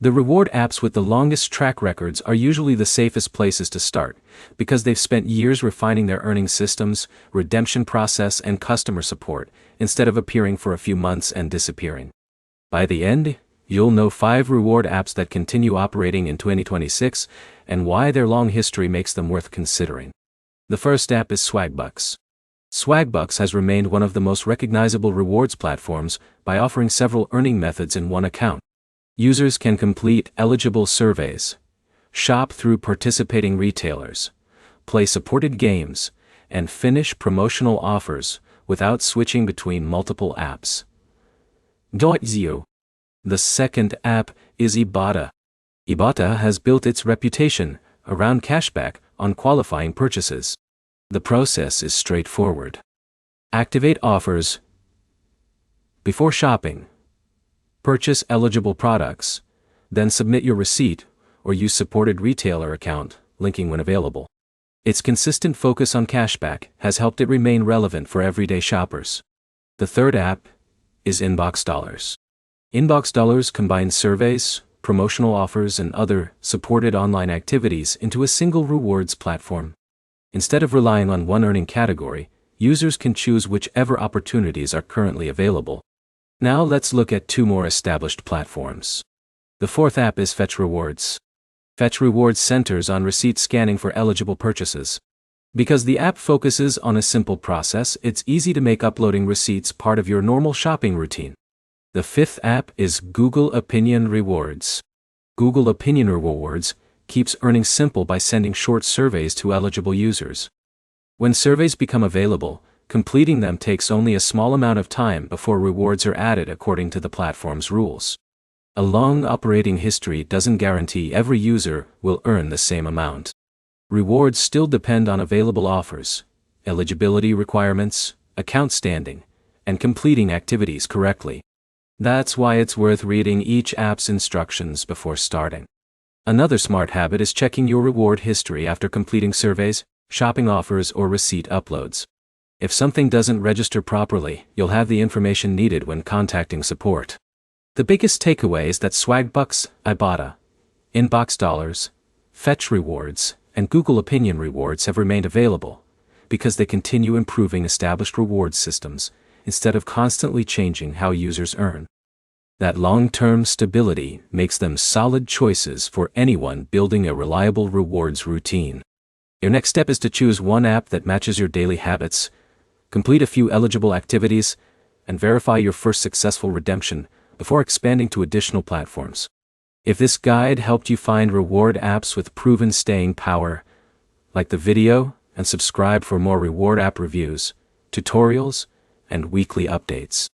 The reward apps with the longest track records are usually the safest places to start, because they've spent years refining their earning systems, redemption process, and customer support, instead of appearing for a few months and disappearing. By the end, you'll know 5 reward apps that continue operating in 2026, and why their long history makes them worth considering. The first app is Swagbucks. Swagbucks has remained one of the most recognizable rewards platforms by offering several earning methods in one account. Users can complete eligible surveys, shop through participating retailers, play supported games, and finish promotional offers without switching between multiple apps. .zio. The second app is Ibotta. Ibotta has built its reputation around cashback on qualifying purchases. The process is straightforward. Activate offers before shopping. Purchase eligible products, then submit your receipt or use supported retailer account, linking when available. Its consistent focus on cashback has helped it remain relevant for everyday shoppers. The third app is Inbox Dollars. Inbox Dollars combines surveys, promotional offers, and other supported online activities into a single rewards platform. Instead of relying on one earning category, users can choose whichever opportunities are currently available. Now let's look at 2 more established platforms. The fourth app is Fetch Rewards. Fetch Rewards centers on receipt scanning for eligible purchases. Because the app focuses on a simple process, it's easy to make uploading receipts part of your normal shopping routine. The fifth app is Google Opinion Rewards. Google Opinion Rewards keeps earning simple by sending short surveys to eligible users. When surveys become available, completing them takes only a small amount of time before rewards are added according to the platform's rules. A long operating history doesn't guarantee every user will earn the same amount. Rewards still depend on available offers, eligibility requirements, account standing, and completing activities correctly. That's why it's worth reading each app's instructions before starting. Another smart habit is checking your reward history after completing surveys, shopping offers, or receipt uploads. If something doesn't register properly, you'll have the information needed when contacting support. The biggest takeaway is that Swagbucks, Ibotta, Inbox Dollars, Fetch Rewards, and Google Opinion Rewards have remained available because they continue improving established rewards systems instead of constantly changing how users earn. That long-term stability makes them solid choices for anyone building a reliable rewards routine. Your next step is to choose one app that matches your daily habits, complete a few eligible activities, and verify your first successful redemption before expanding to additional platforms. If this guide helped you find reward apps with proven staying power, like the video and subscribe for more reward app reviews, tutorials, and weekly updates.